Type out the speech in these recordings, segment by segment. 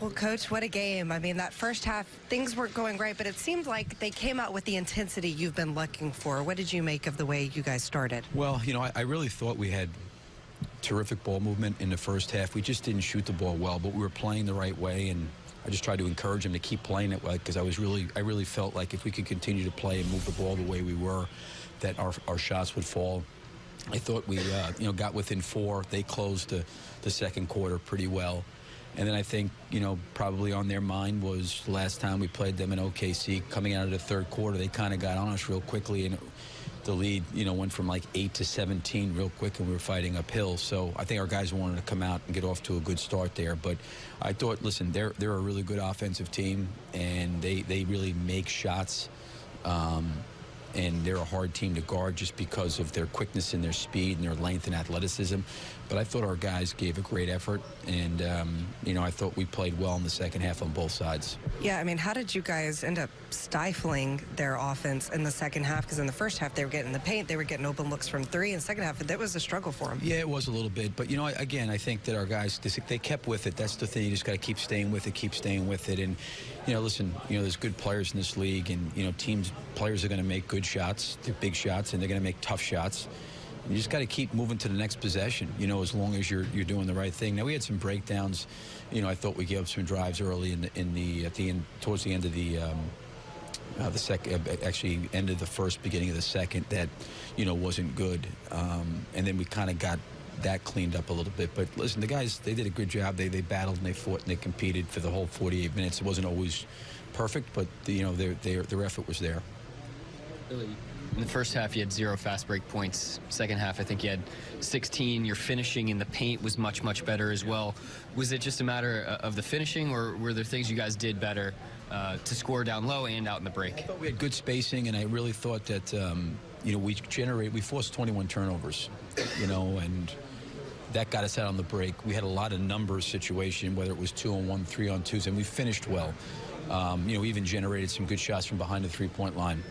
Well, Coach, what a game. I mean, that first half, things weren't going great, but it seemed like they came out with the intensity you've been looking for. What did you make of the way you guys started? Well, you know, I really thought we had terrific ball movement in the first half. We just didn't shoot the ball well, but we were playing the right way, and I just tried to encourage them to keep playing it well, because I really felt like if we could continue to play and move the ball the way we were, that our shots would fall. I thought we, got within 4. They closed the second quarter pretty well. And then I think, probably on their mind was last time we played them in OKC, coming out of the third quarter, they kind of got on us real quickly, and the lead, went from like 8 to 17 real quick, and we were fighting uphill. So I think our guys wanted to come out and get off to a good start there. But I thought, listen, they're a really good offensive team, and they really make shots. And they're a hard team to guard just because of their quickness and their speed and their length and athleticism. But I thought our guys gave a great effort, and, I thought we played well in the second half on both sides. Yeah, I mean, how did you guys end up stifling their offense in the second half? Because in the first half, they were getting the paint, they were getting open looks from 3. In the second half, that was a struggle for them. Yeah, it was a little bit. But, again, I think that our guys, they kept with it. That's the thing. You just got to keep staying with it, And, listen, there's good players in this league, and, players are going to make good shots, they're big shots, and they're going to make tough shods. You just got to keep moving to the next possession, as long as you're doing the right thing. Now, we had some breakdowns. I thought we gave up some drives early towards the end of the second, actually end of the first, beginning of the second, that, wasn't good. And then we kind of got that cleaned up a little bit. But listen, the guys, they did a good job. They battled and they fought and they competed for the whole 48 minutes. It wasn't always perfect, but their effort was there. Really, in the first half, you had 0 fast break points. Second half, I think you had 16. Your finishing in the paint was much, much better as well. Was it just a matter of the finishing, or were there things you guys did better to score down low and out in the break? I thought we had good spacing, and I really thought that, we forced 21 turnovers, and that got us out on the break. We had a lot of numbers situation, whether it was 2-on-1, 3-on-2s, and we finished well. We even generated some good shots from behind the three-point line.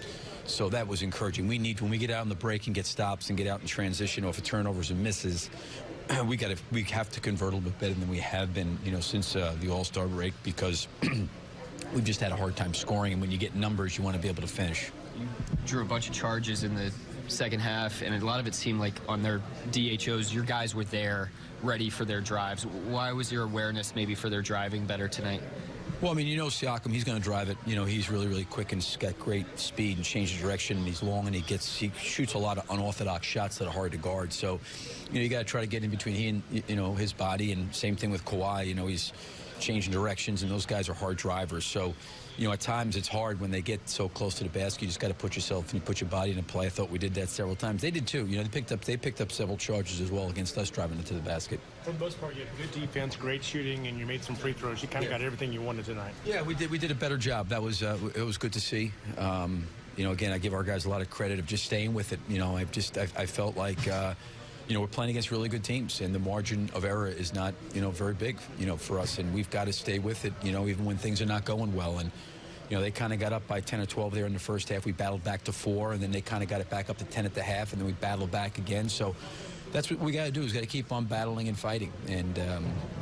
So that was encouraging. When we get out on the break and get stops and get out in transition off of turnovers and misses, we have to convert a little bit better than we have been, since the All-Star break, because we've just had a hard time scoring. And when you get numbers, you want to be able to finish. You drew a bunch of charges in the second half, and a lot of it seemed like on their DHOs, your guys were there, ready for their drives. Why was your awareness maybe for their driving better tonight? Well, I mean, Siakam, he's going to drive it. He's really, really quick and he's got great speed and change of direction, and he's long, and he shoots a lot of unorthodox shots that are hard to guard. So, you got to try to get in between he and, his body, and same thing with Kawhi. He's changing directions, and those guys are hard drivers. So, at times it's hard when they get so close to the basket. You just got to put yourself and put your body into play. I thought we did that several times. They did too. They picked up several charges as well against us driving into the basket. For the most part, you had good defense, great shooting, and you made some free throws. You kind of got everything you wanted tonight. Yeah, we did a better job. That was it was good to see. Again, I give our guys a lot of credit of just staying with it. I felt like we're playing against really good teams, and the margin of error is not, very big, for us, and we've got to stay with it, even when things are not going well. And, they kind of got up by 10 or 12 there in the first half. We battled back to 4, and then they kind of got it back up to 10 at the half, and then we battled back again. So that's what we got to do, is got to keep on battling and fighting. And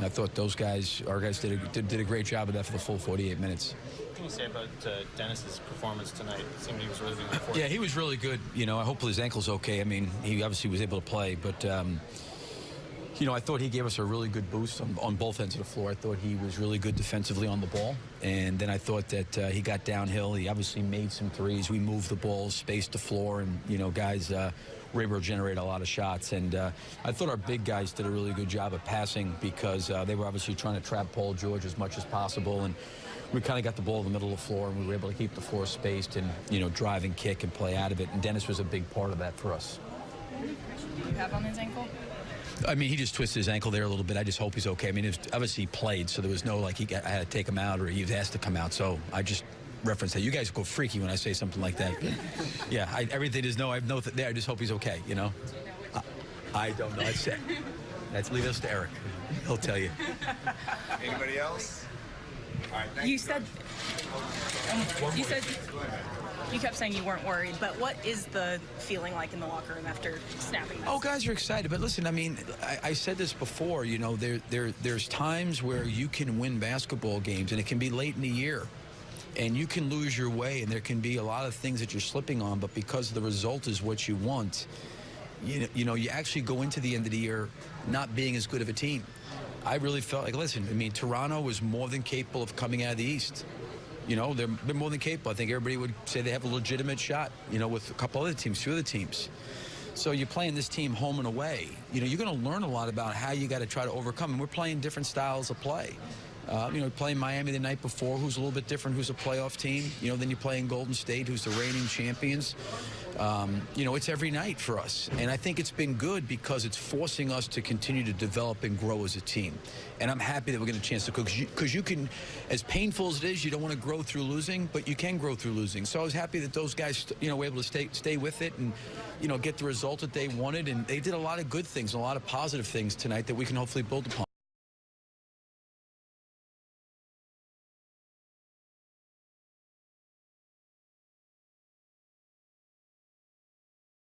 I thought our guys did a great job of that for the full 48 minutes. What can you say about Dennis's performance tonight? It seemed he was really being unfortunate. Yeah, he was really good. Hopefully his ankle's okay. I mean, he obviously was able to play, but I thought he gave us a really good boost on both ends of the floor. I thought he was really good defensively on the ball, and then I thought that he got downhill. He obviously made some threes. We moved the ball, spaced the floor, and guys were able to generate a lot of shots. And I thought our big guys did a really good job of passing, because they were obviously trying to trap Paul George as much as possible, and we kind of got the ball in the middle of the floor, and we were able to keep the floor spaced and, drive and kick and play out of it. And Dennis was a big part of that for us. Do you have on his ankle? I mean, he just twisted his ankle there a little bit. I just hope he's okay. I mean, obviously he played, so there was no, I had to take him out, or he was asked to come out. So I just reference that. You guys go freaky when I say something like that. Yeah, everything is no. I know that there. I just hope he's okay, I don't know. Let's leave this to Eric. He'll tell you. Anybody else? All right, You said You kept saying you weren't worried, but what is the feeling like in the locker room after snapping this? Oh, guys are excited. But listen, I mean, I said this before, you know, there's times where you can win basketball games, and it can be late in the year. And you can lose your way, and there can be a lot of things that you're slipping on, but because the result is what you want, you know, you actually go into the end of the year not being as good of a team. I really felt like, listen, I mean, Toronto was more than capable of coming out of the East. You know, they're more than capable. I think everybody would say they have a legitimate shot, you know, with a couple other teams, few other teams. So you're playing this team home and away. You know, you're going to learn a lot about how you got to try to overcome. And we're playing different styles of play. You know, playing Miami the night before, who's a little bit different, who's a playoff team. You know, then you're playing Golden State, who's the reigning champions. You know, it's every night for us. And I think it's been good because it's forcing us to continue to develop and grow as a team. And I'm happy that we're getting a chance to cook. Because you can, as painful as it is, you don't want to grow through losing, but you can grow through losing. So I was happy that those guys, you know, were able to stay with it and, you know, get the result that they wanted. And they did a lot of good things, a lot of positive things tonight that we can hopefully build upon.